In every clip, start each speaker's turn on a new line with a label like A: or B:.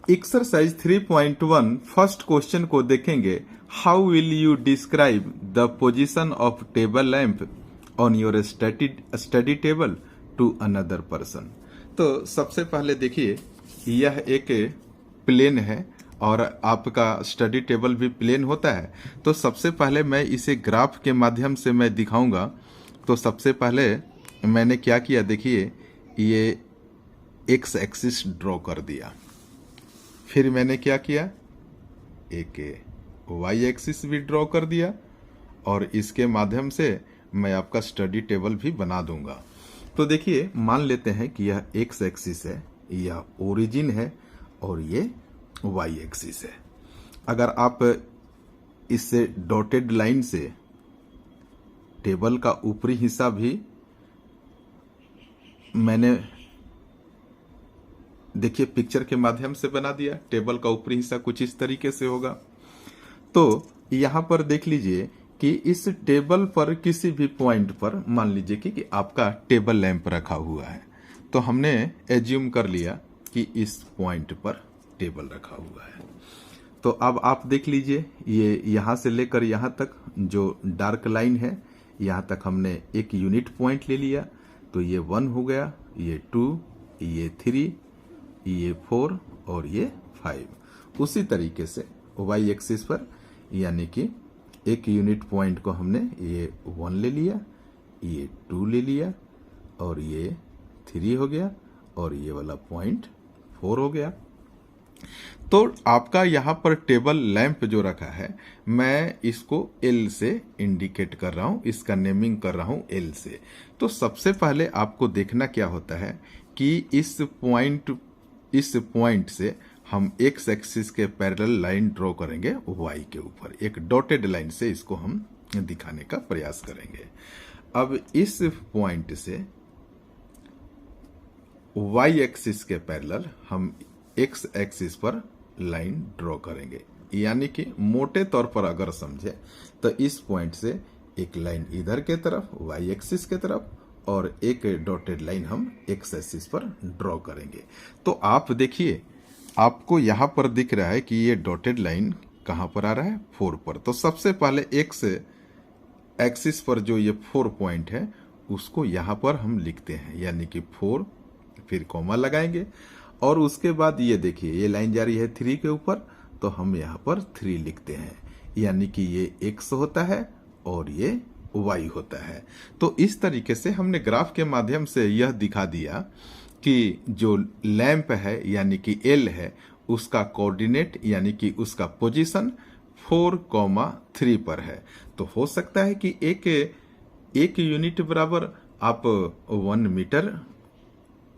A: Exercise 3.1 first question को देखेंगे। How will you describe the position of table lamp on your study table to another person. तो सबसे पहले देखिए, यह एक प्लेन है और आपका स्टडी टेबल भी प्लेन होता है। तो सबसे पहले मैं इसे ग्राफ के माध्यम से मैं दिखाऊंगा। तो सबसे पहले मैंने क्या किया, देखिए ये एक्स एक्सिस ड्रॉ कर दिया। फिर मैंने क्या किया, एक वाई एक्सिस भी ड्रॉ कर दिया और इसके माध्यम से मैं आपका स्टडी टेबल भी बना दूंगा। तो देखिए, मान लेते हैं कि यह एक्स एक्सिस है, यह ओरिजिन है और ये वाई एक्सिस है। अगर आप इससे डॉटेड लाइन से टेबल का ऊपरी हिस्सा भी मैंने देखिए पिक्चर के माध्यम से बना दिया। टेबल का ऊपरी हिस्सा कुछ इस तरीके से होगा। तो यहां पर देख लीजिए कि इस टेबल पर किसी भी पॉइंट पर मान लीजिए कि आपका टेबल लैंप रखा हुआ है। तो हमने एज्यूम कर लिया कि इस पॉइंट पर टेबल रखा हुआ है। तो अब आप देख लीजिए, ये यहां से लेकर यहां तक जो डार्क लाइन है, यहां तक हमने एक यूनिट पॉइंट ले लिया। तो ये 1 हो गया, ये 2, ये 3, ये 4 और ये 5। उसी तरीके से वाई एक्सिस पर यानी कि एक यूनिट पॉइंट को हमने ये 1 ले लिया, ये 2 ले लिया और ये 3 हो गया और ये वाला पॉइंट 4 हो गया। तो आपका यहां पर टेबल लैंप जो रखा है, मैं इसको एल से इंडिकेट कर रहा हूं, इसका नेमिंग कर रहा हूं एल से। तो सबसे पहले आपको देखना क्या होता है कि इस पॉइंट से हम एक्स एक्सिस के पैरेलल लाइन ड्रॉ करेंगे वाई के ऊपर। एक डॉटेड लाइन से इसको हम दिखाने का प्रयास करेंगे। अब इस पॉइंट से वाई एक्सिस के पैरेलल हम एक्स एक्सिस पर लाइन ड्रॉ करेंगे। यानी कि मोटे तौर पर अगर समझे तो इस पॉइंट से एक लाइन इधर के तरफ वाई एक्सिस के तरफ और एक डॉटेड लाइन हम एक्स एक्सिस पर ड्रॉ करेंगे। तो आप देखिए, आपको यहां पर दिख रहा है कि ये डॉटेड लाइन कहां पर आ रहा है, 4 पर। तो सबसे पहले एक्स एक्सिस पर जो ये 4 पॉइंट है उसको यहां पर हम लिखते हैं, यानी कि 4, फिर कॉमा लगाएंगे और उसके बाद ये देखिए ये लाइन जा रही है 3 के ऊपर। तो हम यहां पर 3 लिखते हैं, यानी कि ये एक्स होता है और ये वाई होता है। तो इस तरीके से हमने ग्राफ के माध्यम से यह दिखा दिया कि जो लैंप है यानी कि एल है, उसका कोऑर्डिनेट यानी कि उसका पोजीशन 4,3 पर है। तो हो सकता है कि एक यूनिट बराबर आप 1 मीटर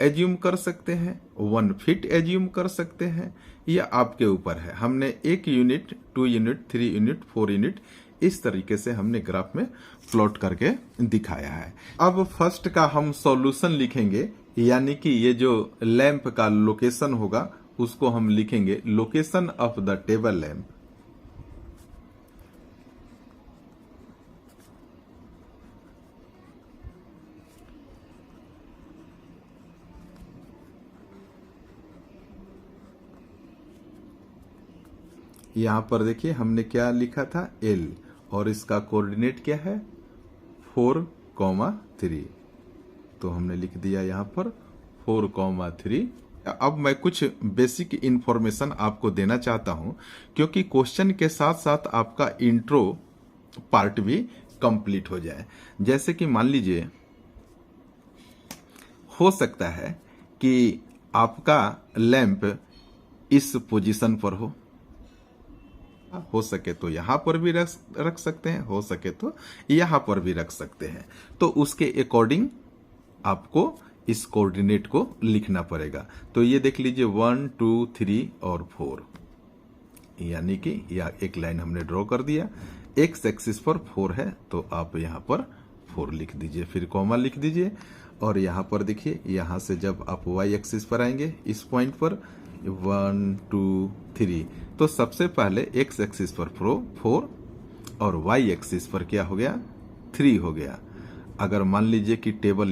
A: एज्यूम कर सकते हैं, 1 फीट एज्यूम कर सकते हैं, यह आपके ऊपर है। हमने 1 यूनिट, 2 यूनिट, 3 यूनिट, 4 यूनिट इस तरीके से हमने ग्राफ में प्लॉट करके दिखाया है। अब फर्स्ट का हम सॉल्यूशन लिखेंगे, यानी कि ये जो लैंप का लोकेशन होगा उसको हम लिखेंगे location of the table lamp. यहां पर देखिए हमने क्या लिखा था, एल, और इसका कोऑर्डिनेट क्या है 4,3। तो हमने लिख दिया यहां पर 4,3। अब मैं कुछ बेसिक इंफॉर्मेशन आपको देना चाहता हूं, क्योंकि क्वेश्चन के साथ साथ आपका इंट्रो पार्ट भी कंप्लीट हो जाए। जैसे कि मान लीजिए हो सकता है कि आपका लैंप इस पोजीशन पर हो सके तो यहां पर भी रख सकते हैं, हो सके तो यहां पर भी रख सकते हैं। तो उसके अकॉर्डिंग आपको इस कोऑर्डिनेट को लिखना पड़ेगा। तो ये देख लीजिए 1, 2, 3 और 4, यानी कि यह एक लाइन हमने ड्रॉ कर दिया। एक्स एक्सिस पर 4 है तो आप यहां पर 4 लिख दीजिए, फिर कॉमा लिख दीजिए। और यहां पर देखिए, यहां से जब आप वाई एक्सिस पर आएंगे इस पॉइंट पर 1, 2, 3, तो सबसे पहले एक्स एक्सिस पर 4 और वाई एक्सिस पर क्या हो गया, 3 हो गया। अगर मान लीजिए कि टेबल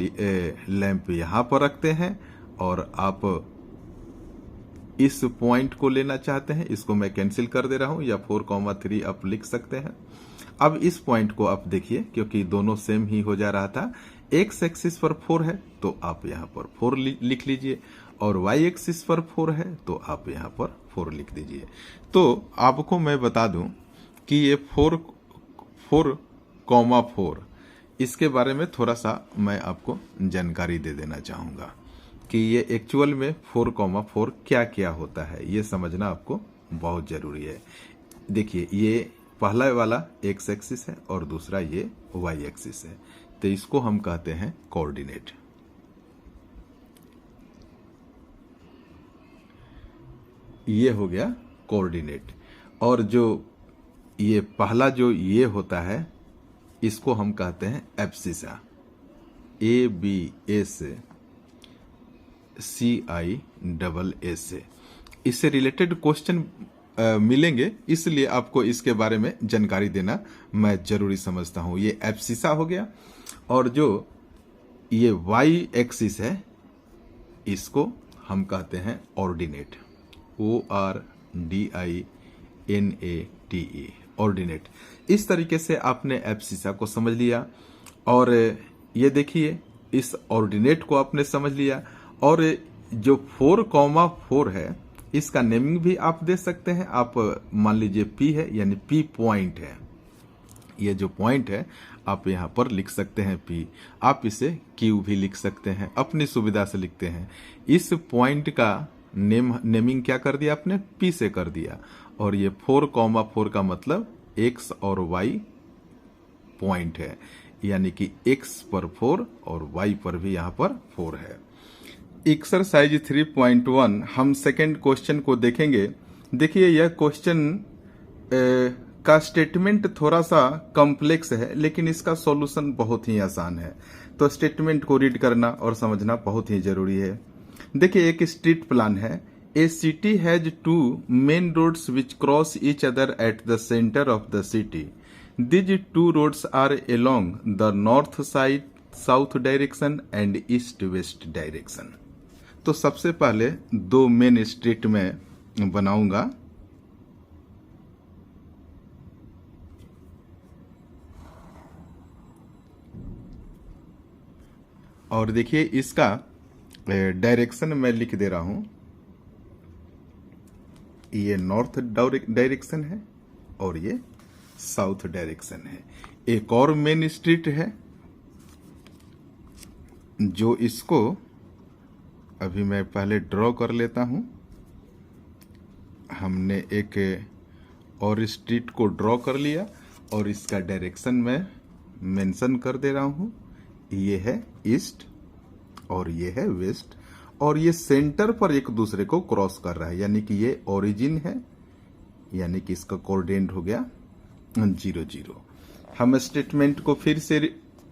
A: लैंप यहाँ पर रखते हैं और आप इस पॉइंट को लेना चाहते हैं, इसको मैं कैंसिल कर दे रहा हूं, या 4,3 आप लिख सकते हैं। अब इस पॉइंट को आप देखिए, क्योंकि दोनों सेम ही हो जा रहा था, एक्स एक्सिस पर 4 है तो आप यहाँ पर 4 लिख लीजिए, और वाई एक्सिस पर 4 है तो आप यहाँ पर 4 लिख दीजिए। तो आपको मैं बता दूं कि ये 4,4 इसके बारे में थोड़ा सा मैं आपको जानकारी दे देना चाहूंगा कि ये एक्चुअल में 4,4 क्या क्या होता है, ये समझना आपको बहुत जरूरी है। देखिए, ये पहला वाला एक्स एक्सिस है और दूसरा ये वाई एक्सिस है, तो इसको हम कहते हैं कोऑर्डिनेट। ये हो गया कोऑर्डिनेट। और जो ये पहला जो ये होता है, इसको हम कहते हैं एब्सिसा, ABSCISS। इससे रिलेटेड क्वेश्चन मिलेंगे, इसलिए आपको इसके बारे में जानकारी देना मैं जरूरी समझता हूं। ये एब्सिसा हो गया। और जो ये वाई एक्सिस है, इसको हम कहते हैं ऑर्डिनेट, ORDINATE, ऑर्डिनेट। इस तरीके से आपने एब्सिसा को समझ लिया, और ये देखिए इस ऑर्डिनेट को आपने समझ लिया। और जो 4,4 है, इसका नेमिंग भी आप दे सकते हैं। आप मान लीजिए P है, यानी P पॉइंट है, ये जो पॉइंट है आप यहाँ पर लिख सकते हैं P। आप इसे Q भी लिख सकते हैं, अपनी सुविधा से लिखते हैं। इस पॉइंट का नेमिंग क्या कर दिया आपने, P से कर दिया। और ये 4,4 का मतलब X और Y पॉइंट है, यानी कि X पर 4 और Y पर भी यहाँ पर 4 है। एक्सरसाइज 3.1 हम सेकेंड क्वेश्चन को देखेंगे। देखिए, यह क्वेश्चन का स्टेटमेंट थोड़ा सा कॉम्प्लेक्स है, लेकिन इसका सॉल्यूशन बहुत ही आसान है। तो स्टेटमेंट को रीड करना और समझना बहुत ही जरूरी है। देखिए, एक स्ट्रीट प्लान है। A city has 2 main roads which cross each other at the centre of the city. These 2 roads are along the north side, south direction and east west direction। तो सबसे पहले 2 मेन स्ट्रीट में बनाऊंगा। और देखिए, इसका direction मैं लिख दे रहा हूं, ये नॉर्थ डायरेक्शन है और ये साउथ डायरेक्शन है। एक और मेन स्ट्रीट है, जो इसको अभी मैं पहले ड्रॉ कर लेता हूं। हमने एक और स्ट्रीट को ड्रॉ कर लिया और इसका डायरेक्शन मैं मेंशन कर दे रहा हूं। ये है ईस्ट और ये है वेस्ट, और ये सेंटर पर एक दूसरे को क्रॉस कर रहा है, यानी कि ये ओरिजिन है, यानी कि इसका कोऑर्डिनेट हो गया 0, 0। हम स्टेटमेंट को फिर से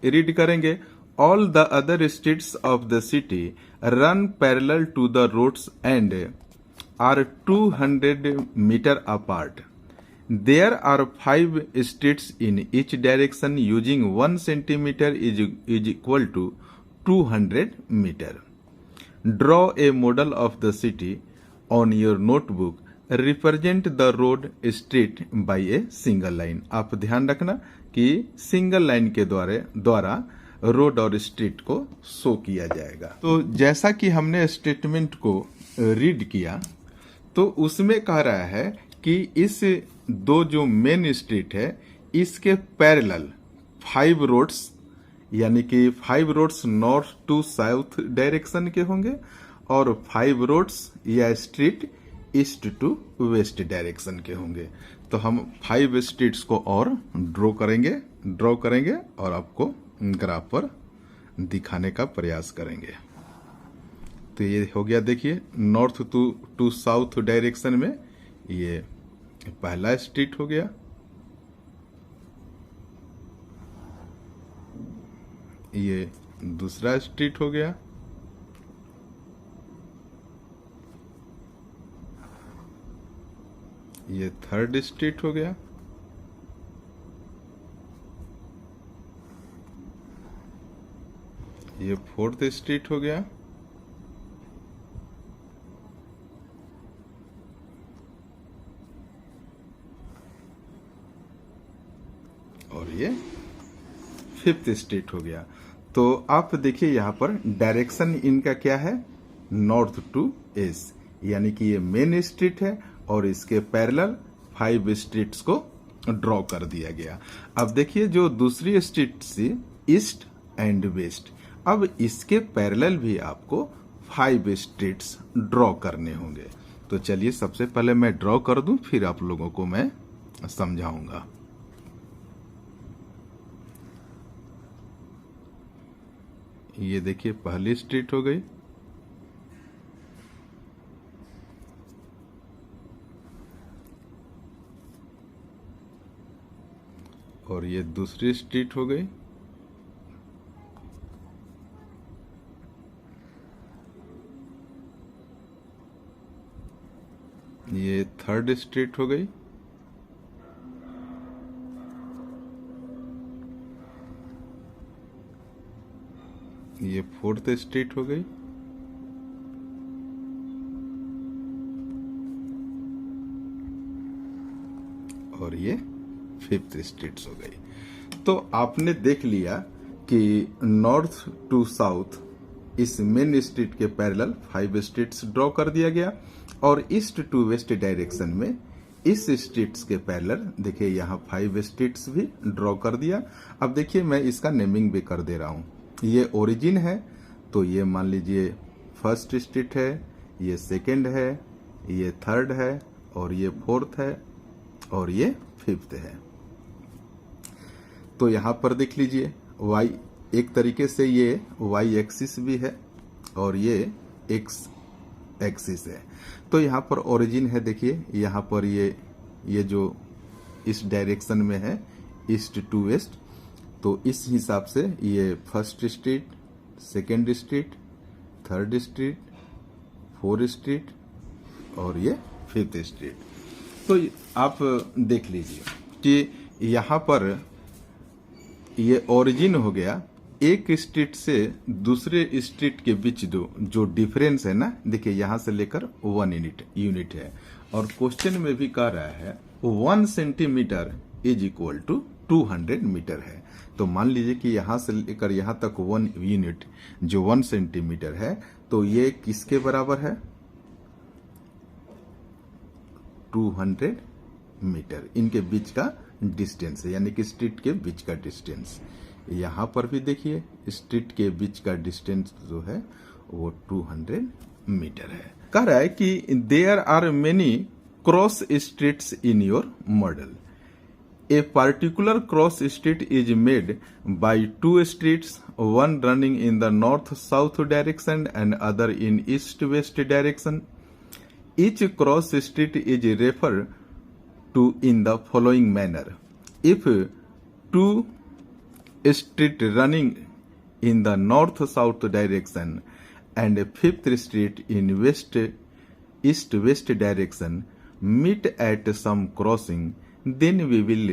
A: रीड करेंगे। All the other streets of the city run parallel to the roads and are 200 metre apart. There are 5 streets in each direction using 1 centimetre is equal to 200 metre. Draw a model of the city on your notebook. Represent the road street by a single line. आप ध्यान रखना कि single line के द्वारा road और street को show किया जाएगा। तो जैसा कि हमने स्टेटमेंट को रीड किया, तो उसमें कह रहा है कि इस 2 जो मेन स्ट्रीट है, इसके पैरेलल 5 रोड्स, यानी कि 5 roads north to south direction के होंगे, और 5 रोड्स या street east to west direction के होंगे। तो हम 5 स्ट्रीट्स को और ड्रॉ करेंगे और आपको ग्राफ पर दिखाने का प्रयास करेंगे। तो ये हो गया, देखिए, नॉर्थ टू साउथ डायरेक्शन में ये पहला स्ट्रीट हो गया, ये दूसरा स्ट्रीट हो गया, ये थर्ड स्ट्रीट हो गया, ये 4th स्ट्रीट हो गया, और ये 5th स्ट्रीट हो गया। तो आप देखिए यहाँ पर डायरेक्शन इनका क्या है, नॉर्थ टू ईस्ट, यानी कि ये मेन स्ट्रीट है और इसके पैरेलल 5 स्ट्रीट्स को ड्रॉ कर दिया गया। अब देखिए जो दूसरी स्ट्रीट थी ईस्ट एंड वेस्ट, अब इसके पैरेलल भी आपको 5 स्ट्रीट्स ड्रॉ करने होंगे। तो चलिए सबसे पहले मैं ड्रॉ कर दूं, फिर आप लोगों को मैं समझाऊंगा। ये देखिए पहली स्ट्रीट हो गई, और ये दूसरी स्ट्रीट हो गई, ये 3rd स्ट्रीट हो गई, ये 4th स्ट्रीट हो गई, और ये 5th स्ट्रीट हो गई। तो आपने देख लिया कि नॉर्थ टू साउथ इस मेन स्ट्रीट के पैरेलल 5 स्ट्रीट्स ड्रॉ कर दिया गया, और ईस्ट टू वेस्ट डायरेक्शन में इस स्ट्रीट्स के पैरेलल देखिए यहाँ 5 स्ट्रीट्स भी ड्रॉ कर दिया। अब देखिए मैं इसका नेमिंग भी कर दे रहा हूँ। ये ओरिजिन है, तो ये मान लीजिए 1st स्ट्रीट है, ये 2nd है, ये 3rd है, और ये 4th है, और ये 5th है। तो यहाँ पर देख लीजिए y एक तरीके से ये y एक्सिस भी है और ये x एक्सिस है। तो यहाँ पर ओरिजिन है, देखिए यहाँ पर ये जो इस डायरेक्शन में है ईस्ट टू वेस्ट, तो इस हिसाब से ये 1st street, 2nd street, 3rd street, 4th street, और ये 5th स्ट्रीट। तो आप देख लीजिए कि यहाँ पर ये ओरिजिन हो गया, एक स्ट्रीट से दूसरे स्ट्रीट के बीच जो डिफरेंस है ना, देखिए यहाँ से लेकर 1 यूनिट है, और क्वेश्चन में भी कह रहा है 1 centimetre is equal to 200 metre है। तो मान लीजिए कि यहाँ से लेकर यहाँ तक 1 यूनिट जो 1 सेंटीमीटर है, तो ये किसके बराबर है, 200 मीटर इनके बीच का डिस्टेंस है, यानी कि स्ट्रीट के बीच का डिस्टेंस। यहाँ पर भी देखिए स्ट्रीट के बीच का डिस्टेंस जो है वो 200 मीटर है। कह रहा है कि there are many cross streets in your model. A particular cross street is made by 2 streets, one running in the north-south direction and other in east-west direction. Each cross street is referred to in the following manner. If 2 streets running in the north-south direction and a 5th street in east-west direction meet at some crossing, then we will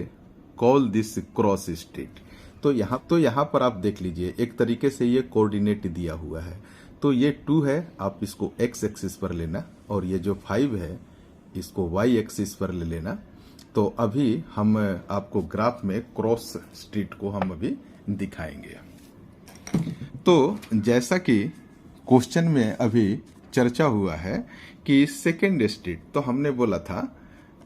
A: call this cross street. तो यहाँ पर आप देख लीजिए एक तरीके से ये कोऑर्डिनेट दिया हुआ है। तो ये 2 है, आप इसको x एक्सिस पर लेना, और ये जो 5 है इसको y एक्सिस पर ले लेना। तो अभी हम आपको ग्राफ में क्रॉस स्ट्रीट को हम अभी दिखाएंगे। तो जैसा कि क्वेश्चन में अभी चर्चा हुआ है कि 2nd स्ट्रीट, तो हमने बोला था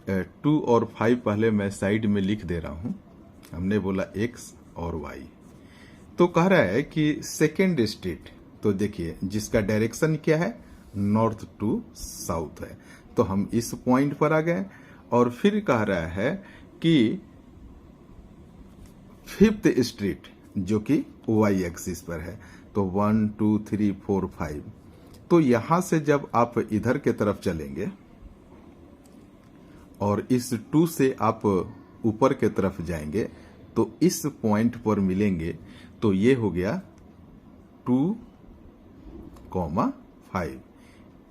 A: 2 और 5 पहले मैं साइड में लिख दे रहा हूं, हमने बोला x और y। तो कह रहा है कि 2nd स्ट्रीट, तो देखिए जिसका डायरेक्शन क्या है, नॉर्थ टू साउथ है, तो हम इस पॉइंट पर आ गए। और फिर कह रहा है कि 5th स्ट्रीट जो कि y एक्सिस पर है, तो 1 2 3 4 5। तो यहां से जब आप इधर के तरफ चलेंगे और इस 2 से आप ऊपर के तरफ जाएंगे, तो इस पॉइंट पर मिलेंगे। तो ये हो गया 2, 5,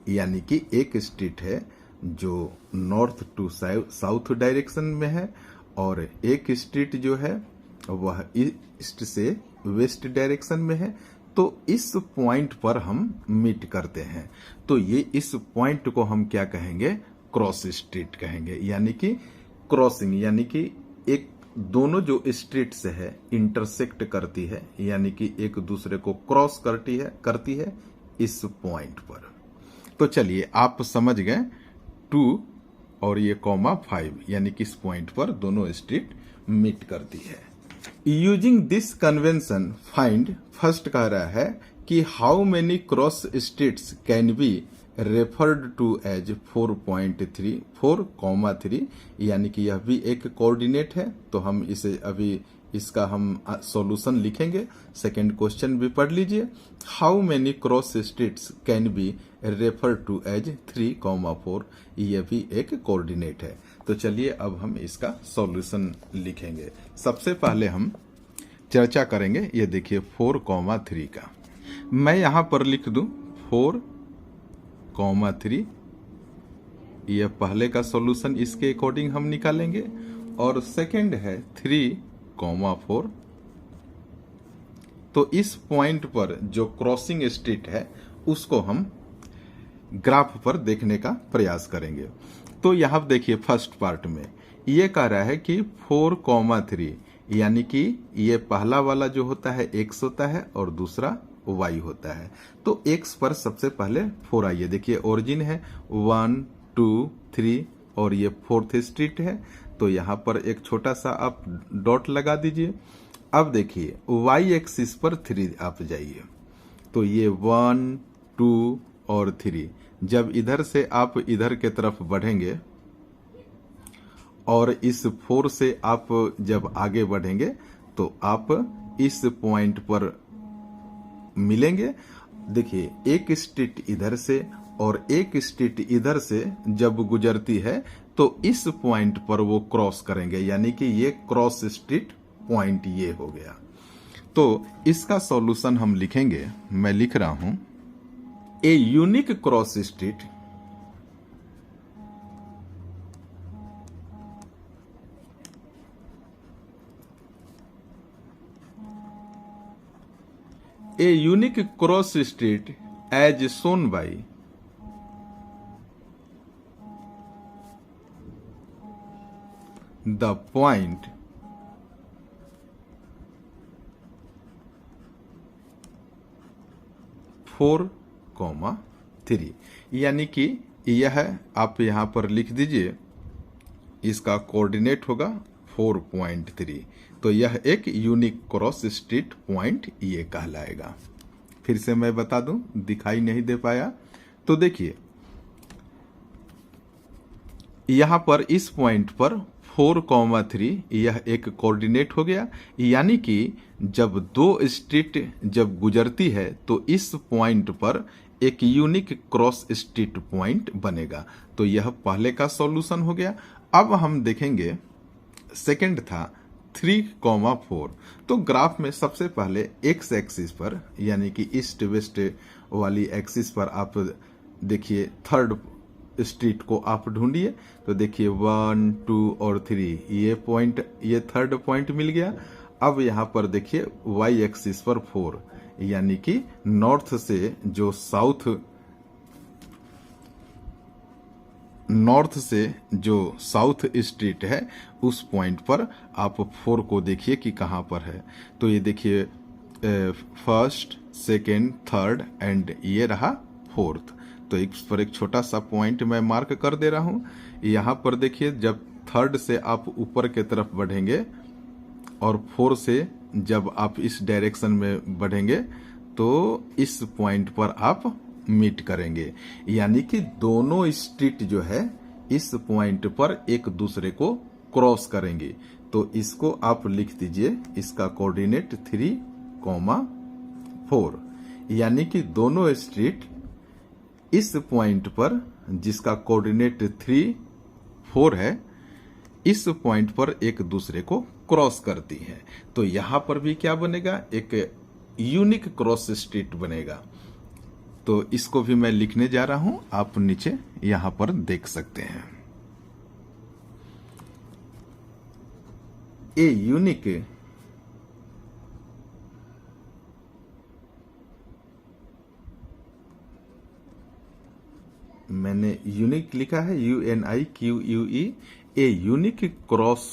A: यानी कि एक स्ट्रीट है जो नॉर्थ टू साउथ डायरेक्शन में है, और एक स्ट्रीट जो है वह ईस्ट से वेस्ट डायरेक्शन में है। तो इस पॉइंट पर हम मीट करते हैं। तो ये इस पॉइंट को हम क्या कहेंगे, क्रॉस स्ट्रीट कहेंगे, यानी कि क्रॉसिंग, यानी कि एक दोनों जो स्ट्रीट्स है इंटरसेक्ट करती है, यानी कि एक दूसरे को क्रॉस करती है इस पॉइंट पर। तो चलिए आप समझ गए, 2 और ये कॉमा 5, यानी कि इस पॉइंट पर दोनों स्ट्रीट मीट करती है। Using this convention find, first कह रहा है कि how many cross streets can be referred to as 4.3 4,3, यानी कि यह भी एक कोऑर्डिनेट है। तो हम इसे अभी इसका हम सॉल्यूशन लिखेंगे। सेकंड क्वेश्चन भी पढ़ लीजिए, how many cross streets can be refer to as 3,4, यह भी एक कोऑर्डिनेट है। तो चलिए अब हम इसका सॉल्यूशन लिखेंगे। सबसे पहले हम चर्चा करेंगे, ये देखिए 4,3 का। मैं यहां पर लिख दूं 4,3, यह पहले का सॉल्यूशन इसके अकॉर्डिंग हम निकालेंगे। और सेकंड है 3,4। तो इस पॉइंट पर जो क्रॉसिंग स्ट्रीट है उसको हम ग्राफ पर देखने का प्रयास करेंगे। तो यहां देखिए फर्स्ट पार्ट में ये कह रहा है कि 4,3, यानी कि ये पहला वाला जो होता है x होता है और दूसरा y होता है। तो x पर सबसे पहले 4 आइए, देखिए ओरिजिन है 1 2 3 और ये 4th स्ट्रीट है। तो यहां पर एक छोटा सा आप डॉट लगा दीजिए। अब देखिए y एक्सिस पर 3 आप जाइए, तो ये 1 2 और 3, जब इधर से आप इधर के तरफ बढ़ेंगे और इस 4 से आप जब आगे बढ़ेंगे तो आप इस पॉइंट पर मिलेंगे। देखिए एक स्ट्रीट इधर से और एक स्ट्रीट इधर से जब गुजरती है तो इस पॉइंट पर वो क्रॉस करेंगे, यानी कि ये क्रॉस स्ट्रीट पॉइंट ये हो गया। तो इसका सॉल्यूशन हम लिखेंगे, मैं लिख रहा हूं, a unique cross street a unique cross street as shown by the point 4,3, यानी कि यह आप यहां पर लिख दीजिए, इसका कोऑर्डिनेट होगा 4.3। तो यह एक यूनिक क्रॉस स्ट्रीट पॉइंट ये कहलाएगा। फिर से मैं बता दूं, दिखाई नहीं दे पाया तो देखिए यहां पर इस पॉइंट पर 4,3 यह एक कोऑर्डिनेट हो गया, यानी कि जब दो स्ट्रीट जब गुजरती है तो इस पॉइंट पर एक यूनिक क्रॉस स्ट्रीट पॉइंट बनेगा। तो यह पहले का सॉल्यूशन हो गया। अब हम देखेंगे सेकंड था 3,4। तो ग्राफ में सबसे पहले एक्स एक्सिस पर, यानी कि ईस्ट वेस्ट वाली एक्सिस पर आप देखिए थर्ड स्ट्रीट को आप ढूंढिए। तो देखिए 1 2 और 3 ये पॉइंट, ये थर्ड पॉइंट मिल गया। अब यहां पर देखिए वाई एक्सिस पर 4, यानी कि नॉर्थ से जो साउथ स्ट्रीट है उस पॉइंट पर आप 4 को देखिए कि कहां पर है। तो ये देखिए फर्स्ट सेकेंड थर्ड एंड ये रहा फोर्थ। तो इस पर एक छोटा सा पॉइंट मैं मार्क कर दे रहा हूं। यहां पर देखिए जब थर्ड से आप ऊपर के तरफ बढ़ेंगे और 4 से जब आप इस डायरेक्शन में बढ़ेंगे तो इस पॉइंट पर आप मीट करेंगे, यानी कि दोनों स्ट्रीट जो है इस पॉइंट पर एक दूसरे को क्रॉस करेंगे। तो इसको आप लिख दीजिए, इसका कोऑर्डिनेट 3,4, यानी कि दोनों स्ट्रीट इस पॉइंट पर जिसका कोऑर्डिनेट 3 4 है, इस पॉइंट पर एक दूसरे को क्रॉस करती हैं। तो यहां पर भी क्या बनेगा, एक यूनिक क्रॉस स्ट्रीट बनेगा। तो इसको भी मैं लिखने जा रहा हूं, आप नीचे यहां पर देख सकते हैं। ए यूनिक मैंने यूनिक लिखा है, UNIQUE, a unique cross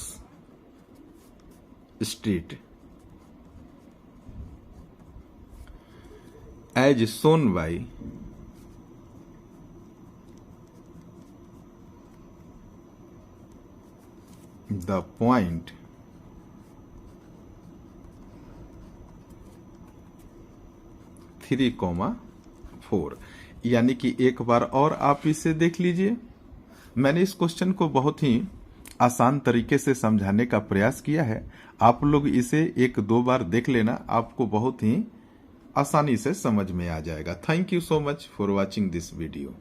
A: street as shown by the point 3,4। यानी कि एक बार और आप इसे देख लीजिए। मैंने इस क्वेश्चन को बहुत ही आसान तरीके से समझाने का प्रयास किया है। आप लोग इसे 1-2 बार देख लेना, आपको बहुत ही आसानी से समझ में आ जाएगा। Thank you so much for watching this video.